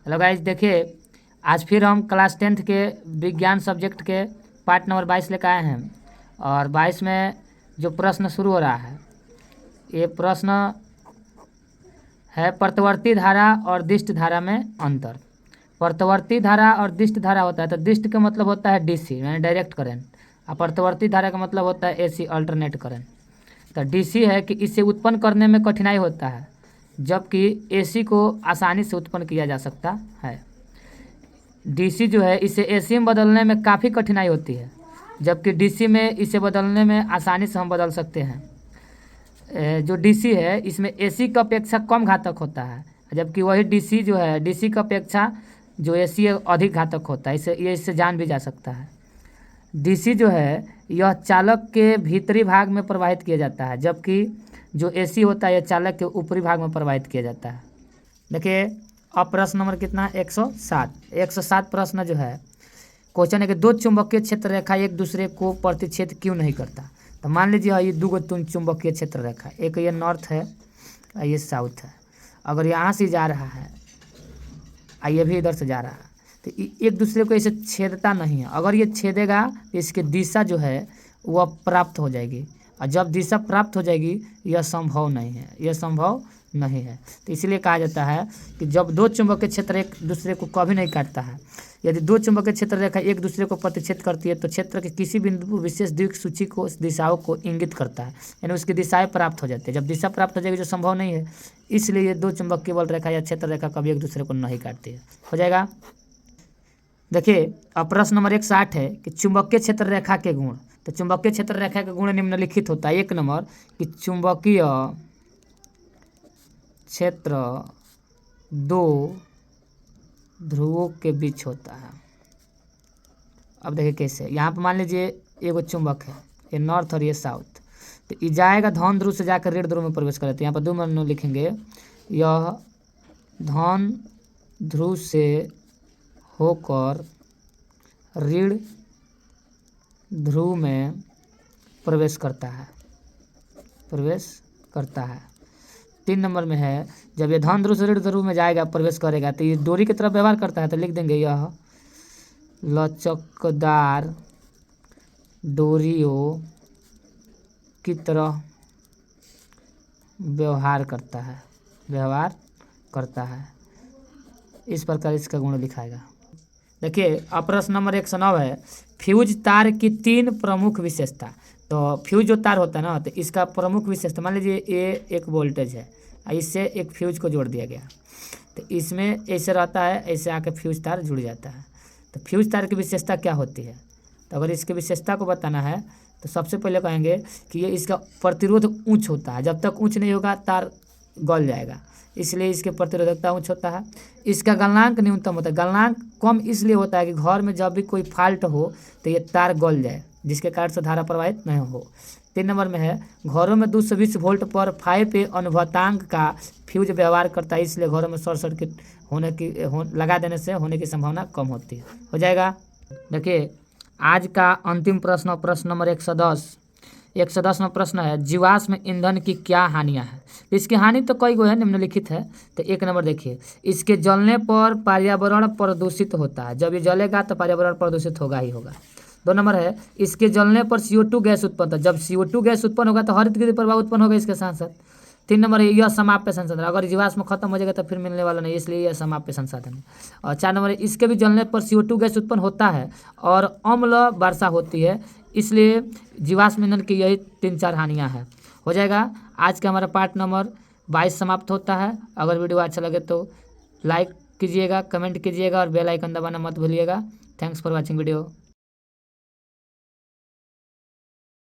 Hello guys, देखिए आज फिर हम क्लास 10th के विज्ञान सब्जेक्ट के पार्ट नंबर 22 लेकर आए हैं। और 22 में जो प्रश्न शुरू हो रहा है, ये प्रश्न है प्रत्यावर्ती धारा और दिष्ट धारा में अंतर। प्रत्यावर्ती धारा और दिष्ट धारा होता है तो दिष्ट का मतलब होता है डीसी यानी डायरेक्ट करंट, और प्रत्यावर्ती धारा का मतलब होता है एसी अल्टरनेट करंट। तो डीसी है कि इसे उत्पन्न करने में कठिनाई होता है, जबकि एसी को आसानी से उत्पन्न किया जा सकता है। डीसी जो है इसे एसी में बदलने में काफ़ी कठिनाई होती है, जबकि डीसी में इसे बदलने में आसानी से हम बदल सकते हैं। जो डीसी है इसमें एसी की अपेक्षा कम घातक होता है, जबकि वही डीसी जो है डीसी की अपेक्षा जो एसी है अधिक घातक होता है। इससे जान भी जा सकता है। डीसी जो है यह चालक के भीतरी भाग में प्रवाहित किया जाता है, जबकि जो एसी होता है यह चालक के ऊपरी भाग में प्रवाहित किया जाता है। देखिए अब प्रश्न नंबर कितना है, 107 प्रश्न जो है क्वेश्चन है कि दो चुंबकीय क्षेत्र रेखा एक दूसरे को प्रतिच्छेद क्यों नहीं करता। तो मान लीजिए ये दो चुंबकीय क्षेत्र रेखा, एक ये नॉर्थ है और ये साउथ है। अगर यहाँ से जा रहा है और ये भी इधर से जा रहा है तो एक दूसरे को ऐसे छेदता नहीं है। अगर ये छेदेगा तो इसकी दिशा जो है वह प्राप्त हो जाएगी, और जब दिशा प्राप्त हो जाएगी यह संभव नहीं है। तो इसलिए कहा जाता है कि जब दो चुंबकीय क्षेत्र एक दूसरे को कभी नहीं काटता है। यदि दो चुंबकीय क्षेत्र रेखा एक दूसरे को प्रतिच्छेद करती है तो क्षेत्र के किसी बिंदु विशेष दिक्सूची को दिशाओं को इंगित करता है, यानी उसकी दिशाएं प्राप्त हो जाती है। जब दिशा प्राप्त हो जाएगी जो संभव नहीं है, इसलिए ये दो चुंबकीय बल रेखा या क्षेत्र रेखा कभी एक दूसरे को नहीं काटती है। हो जाएगा। देखिए अब प्रश्न नंबर 160 है कि चुंबकीय क्षेत्र रेखा के गुण। तो चुंबकीय क्षेत्र रेखा के गुण निम्नलिखित होता है। 1 नंबर कि चुंबकीय क्षेत्र दो ध्रुवों के बीच होता है। अब देखिए कैसे, यहाँ पर मान लीजिए एगो चुंबक है, ये नॉर्थ और ये साउथ। तो ये जाएगा धन ध्रुव से जाकर ऋण ध्रुव में प्रवेश करेगा। तो यहाँ पर 2 नंबर लिखेंगे, यह धन ध्रुव से होकर ऋण ध्रुव में प्रवेश करता है। 3 नंबर में है जब ये धन ध्रुव से ऋण ध्रुव में जाएगा प्रवेश करेगा तो ये डोरी की तरफ व्यवहार करता है। तो लिख देंगे यह लचकदार डोरियों की तरह व्यवहार करता है। इस प्रकार इसका गुण लिखाएगा। देखिए अब प्रश्न नंबर 109 है फ्यूज तार की 3 प्रमुख विशेषता। तो फ्यूज जो तार होता है ना, तो इसका प्रमुख विशेषता, मान लीजिए ये एक वोल्टेज है, इससे एक फ्यूज को जोड़ दिया गया, तो इसमें ऐसे रहता है, ऐसे आके फ्यूज तार जुड़ जाता है। तो फ्यूज तार की विशेषता क्या होती है। तो अगर इसकी विशेषता को बताना है तो सबसे पहले कहेंगे कि ये इसका प्रतिरोध उच्च होता है। जब तक उच्च नहीं होगा तार गल जाएगा, इसलिए इसके प्रतिरोधकता उच्च होता है। इसका गलनांक न्यूनतम होता है। गलनांक कम इसलिए होता है कि घर में जब भी कोई फॉल्ट हो तो ये तार गल जाए, जिसके कारण से धारा प्रवाहित नहीं हो। 3 नंबर में है घरों में 220 वोल्ट पर 5 पे अनुभातांक का फ्यूज व्यवहार करता है, इसलिए घरों में शॉर्ट सर्किट लगा देने से होने की संभावना कम होती है। हो जाएगा। देखिए आज का अंतिम प्रश्न नंबर 110 में प्रश्न है जीवाश्म ईंधन की क्या हानियां हैं। इसकी हानि तो कई गो है, निम्नलिखित है। तो 1 नंबर देखिए, इसके जलने पर पर्यावरण प्रदूषित होता है। जब ये जलेगा तो पर्यावरण प्रदूषित होगा ही होगा। 2 नंबर है इसके जलने पर CO2 गैस उत्पन्न होता है। जब CO2 गैस उत्पन्न होगा तो हरित गृह प्रभाव उत्पन्न होगा इसके साथ साथ। 3 नंबर है यह समाप्य संसाधन, अगर जीवाश्म खत्म हो जाएगा तो फिर मिलने वाला नहीं, इसलिए यह समाप्य संसाधन है। और 4 नंबर है इसके भी जलने पर CO2 गैस उत्पन्न होता है और अम्ल वर्षा होती है, इसलिए जीवाश्म ईंधन की यही 3-4 हानियाँ हैं। हो जाएगा। आज का हमारा पार्ट नंबर 22 समाप्त होता है। अगर वीडियो अच्छा लगे तो लाइक कीजिएगा, कमेंट कीजिएगा और बेल आइकन दबाना मत भूलिएगा। Thanks for watching video.